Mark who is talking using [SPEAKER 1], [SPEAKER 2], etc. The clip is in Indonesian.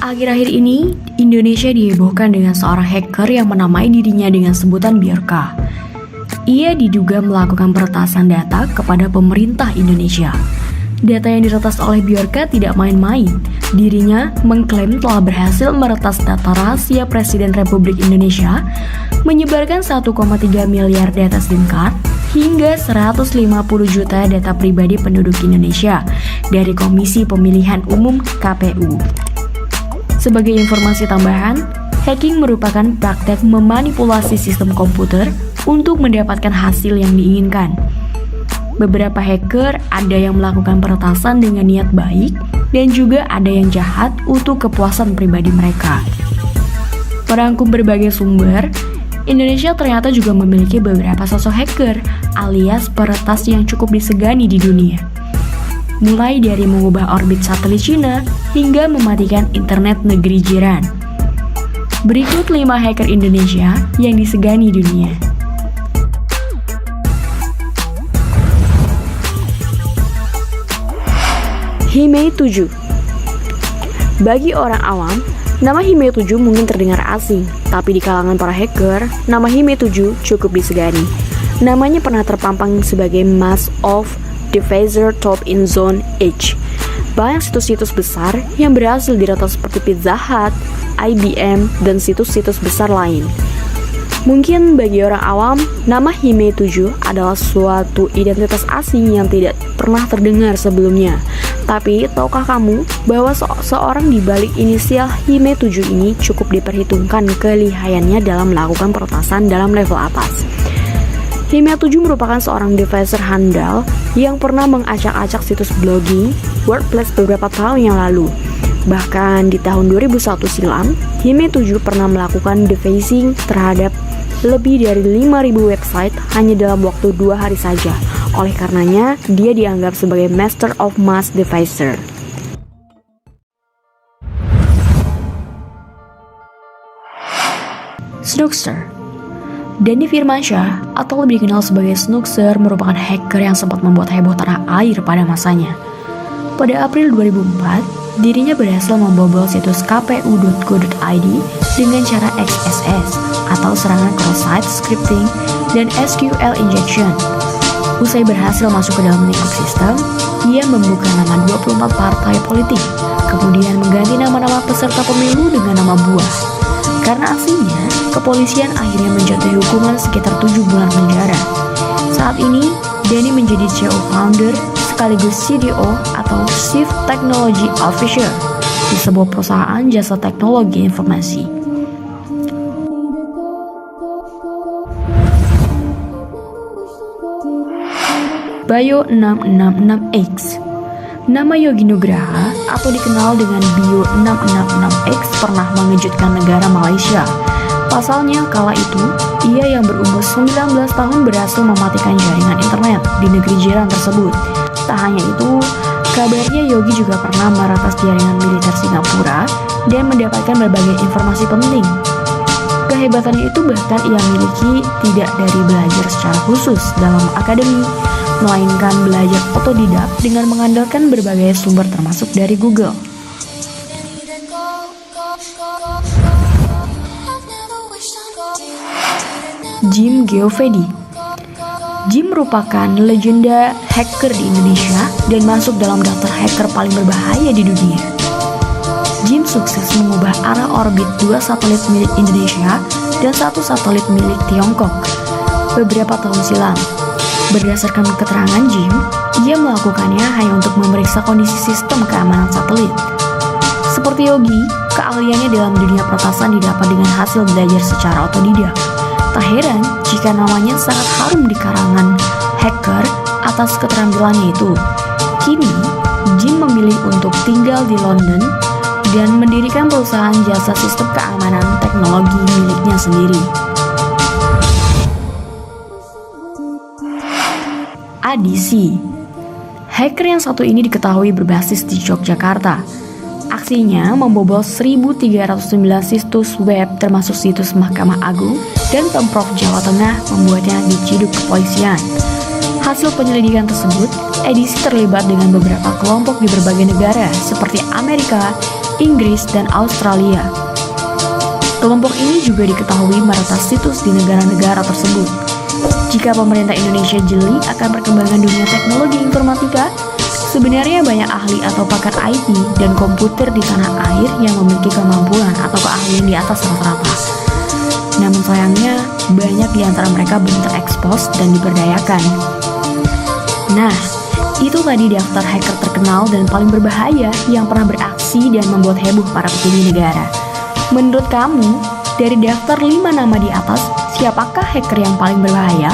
[SPEAKER 1] Akhir-akhir ini, Indonesia dihebohkan dengan seorang hacker yang menamai dirinya dengan sebutan Bjorka. Ia diduga melakukan peretasan data kepada pemerintah Indonesia. Data yang diretas oleh Bjorka tidak main-main. Dirinya mengklaim telah berhasil meretas data rahasia Presiden Republik Indonesia, menyebarkan 1,3 miliar data SIM card, hingga 150 juta data pribadi penduduk Indonesia dari Komisi Pemilihan Umum (KPU). Sebagai informasi tambahan, hacking merupakan praktek memanipulasi sistem komputer untuk mendapatkan hasil yang diinginkan. Beberapa hacker ada yang melakukan peretasan dengan niat baik dan juga ada yang jahat untuk kepuasan pribadi mereka. Merangkum berbagai sumber, Indonesia ternyata juga memiliki beberapa sosok hacker alias peretas yang cukup disegani di dunia. Mulai dari mengubah orbit satelit Cina hingga mematikan internet negeri jiran. Berikut 5 hacker Indonesia yang disegani dunia. Hime7. Bagi orang awam, nama Hime7 mungkin terdengar asing, tapi di kalangan para hacker, nama Hime7 cukup disegani. Namanya pernah terpampang sebagai Mask of Devicer Top in Zone H. Banyak situs-situs besar yang berhasil diretas seperti Pizza Hut, IBM, dan situs-situs besar lain. Mungkin bagi orang awam, nama Hime7 adalah suatu identitas asing yang tidak pernah terdengar sebelumnya. Tapi, tahukah kamu bahwa seorang di balik inisial Hime7 ini cukup diperhitungkan kelihayannya dalam melakukan peretasan dalam level atas. Hime7 merupakan seorang devicer handal yang pernah mengacak-acak situs blogging WordPress beberapa tahun yang lalu. Bahkan di tahun 2001 silam, Hime7 pernah melakukan defacing terhadap lebih dari 5.000 website hanya dalam waktu 2 hari saja. Oleh karenanya, dia dianggap sebagai Master of Mass Devicer. Snookster. Denny Firmansyah atau lebih dikenal sebagai Snookster merupakan hacker yang sempat membuat heboh tanah air pada masanya. Pada April 2004, dirinya berhasil membobol situs kpu.go.id dengan cara XSS atau serangan cross-site scripting dan SQL injection. Usai berhasil masuk ke dalam lingkup sistem, ia membuka nama 24 partai politik, kemudian mengganti nama-nama peserta pemilu dengan nama buah. Karena aksinya, kepolisian akhirnya menjatuhi hukuman sekitar 7 bulan penjara. Saat ini, Denny menjadi CEO founder sekaligus CDO atau Chief Technology Officer di sebuah perusahaan jasa teknologi informasi. Bio 666X. Nama Yogi Nugraha atau dikenal dengan Bio 666X pernah mengejutkan negara Malaysia. Pasalnya, kala itu, ia yang berumur 19 tahun berhasil mematikan jaringan internet di negeri jiran tersebut. Tak hanya itu, kabarnya Yogi juga pernah meretas jaringan militer Singapura dan mendapatkan berbagai informasi penting. Kehebatannya itu bahkan ia miliki tidak dari belajar secara khusus dalam akademi, melainkan belajar otodidak dengan mengandalkan berbagai sumber termasuk dari Google. Jim Geovedi. Jim merupakan legenda hacker di Indonesia dan masuk dalam daftar hacker paling berbahaya di dunia. Jim sukses mengubah arah orbit 2 satelit milik Indonesia dan 1 satelit milik Tiongkok beberapa tahun silam. Berdasarkan keterangan Jim, ia melakukannya hanya untuk memeriksa kondisi sistem keamanan satelit. Seperti Yogi, keahliannya dalam dunia peretasan didapat dengan hasil belajar secara otodidak. Tak heran jika namanya sangat harum di karangan hacker atas keterampilannya itu. Kini, Jim memilih untuk tinggal di London dan mendirikan perusahaan jasa sistem keamanan teknologi miliknya sendiri. ADC. Hacker yang satu ini diketahui berbasis di Yogyakarta. Aksinya membobol 1.309 situs web termasuk situs Mahkamah Agung dan Pemprov Jawa Tengah membuatnya diciduk kepolisian. Hasil penyelidikan tersebut, ADC terlibat dengan beberapa kelompok di berbagai negara seperti Amerika, Inggris, dan Australia. Kelompok ini juga diketahui meretas situs di negara-negara tersebut. Jika pemerintah Indonesia jeli akan perkembangan dunia teknologi informatika, sebenarnya banyak ahli atau pakar IT dan komputer di tanah air yang memiliki kemampuan atau keahlian di atas rata-rata. Namun sayangnya, banyak di antara mereka belum terekspos dan diberdayakan. Nah, itu tadi daftar hacker terkenal dan paling berbahaya yang pernah beraksi dan membuat heboh para petinggi negara. Menurut kamu, dari daftar 5 nama di atas, siapakah hacker yang paling berbahaya?